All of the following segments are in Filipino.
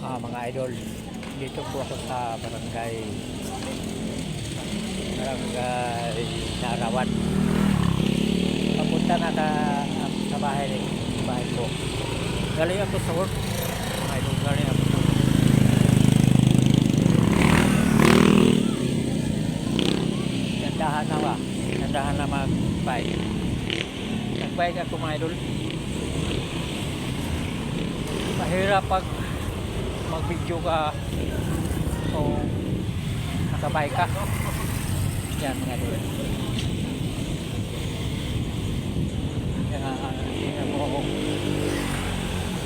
Mga idol, dito po ako sa barangay Narawan. Papunta na sa bahay ko. Galing ako sa work, mga idol, galing ako sa work. Gandahan na mag-bike. Nag-bike ako, mga idol. Mahirap pag mag-video ka o nakabike ka. Yan, mga idol. Tingnan mo ako.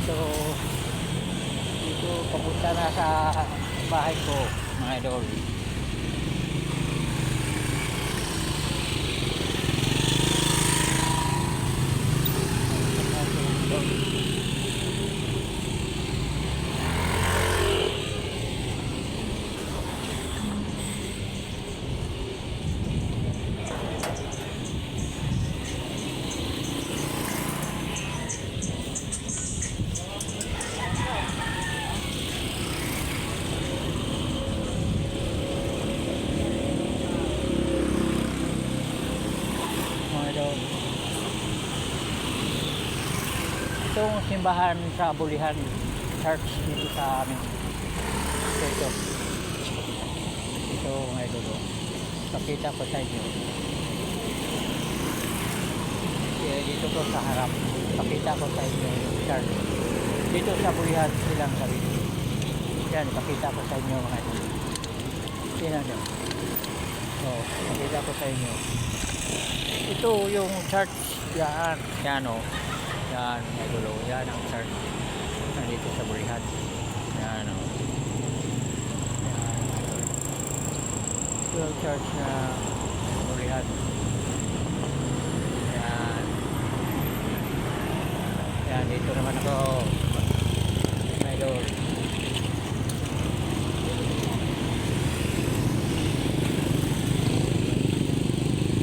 So, dito papunta na sa bahay ko, mga idol. Itong simbahan sa Bulihan Church dito sa amin. Ito mga idol. Pakita ko sa inyo. Dito ko sa harap. Pakita ko sa inyo yung church. Dito sa Bulihan silang sabi. Yan, pakita ko sa inyo mga idol. Tingnan nyo. So, pakita ko sa inyo. Ito yung church. Yan o. Yan, may gulo. Yan ang church. Nandito sa Bulihan. Yan o. Yan. Ito yung church na Bulihan. Yan. Yan, dito naman ako. May gulo.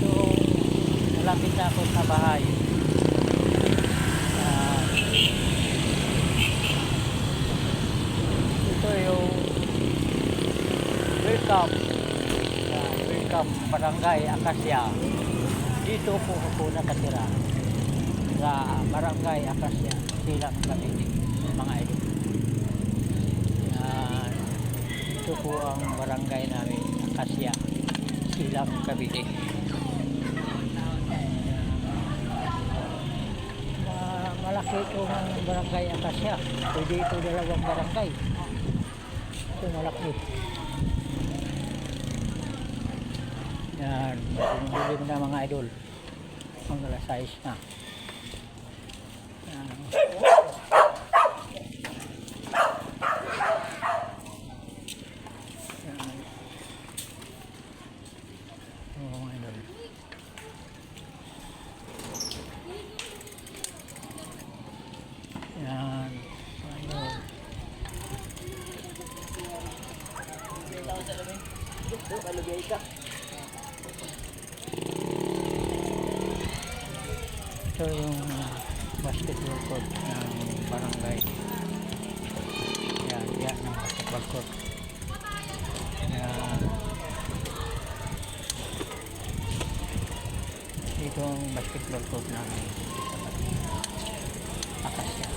So, malapit na ako sa bahay. Welcome Barangay Acacia. Dito po ako nakatira sa Barangay Acacia, Silang Cavite, mga idol. Ito po ang barangay namin, Acacia, Silang Cavite. Malaki ito ng barangay Acacia. Pwede ito dalawang barangay. Ito malaki. Yan, dilim na mga idol. Ang alas 6 na. Yan. Yan. Mga idol. Yan. Idol. Ito yung basketball court ng barangay. Yan ang basketball court. Ito ang basketball court namin. Acacia.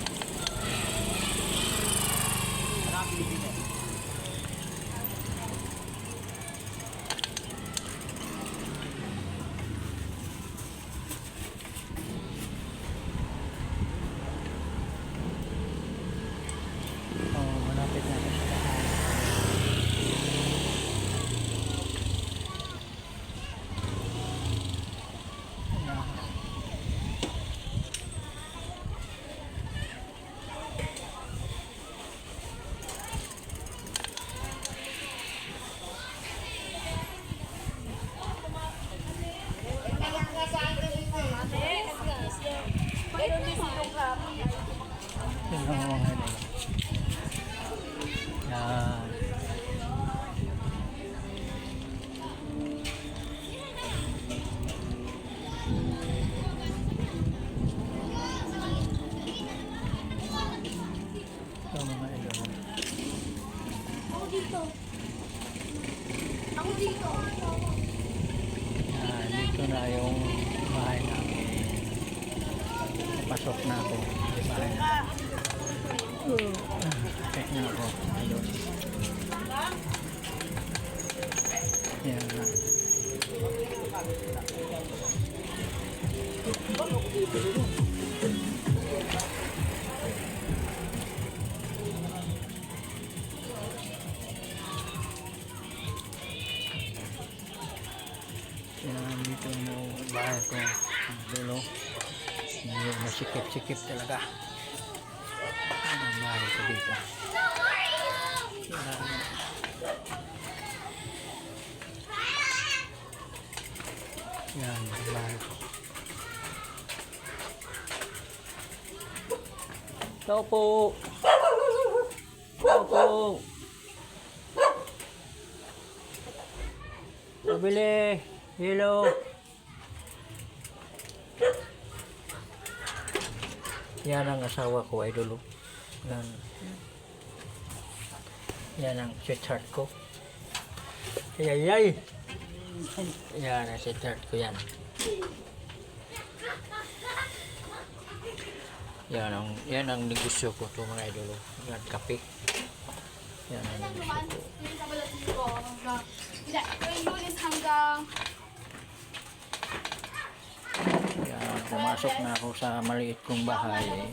Malapit na ito sa bahay. Pumasok na ako. Bahay na. Check na ako. Ayun. Yan na. Yan, dito mo bahay ko. Ang dulo. Hindi masikip-sikip talaga. Ang bahay ko dito. Yan, ang bahay ko. Tao po! Tao po! Pabili! Hello! Yan ang asawa ko, idolo. Yan. Yan ang sweetheart ko. Ayayay! Yan ang sweetheart ko yan. Yan ang negosyo ko to mga idolo. Yan, kape. Yan ang negosyo ko. Hindi, yung Lunes hanggang Yan, pumasok na ako sa maliit kong bahay.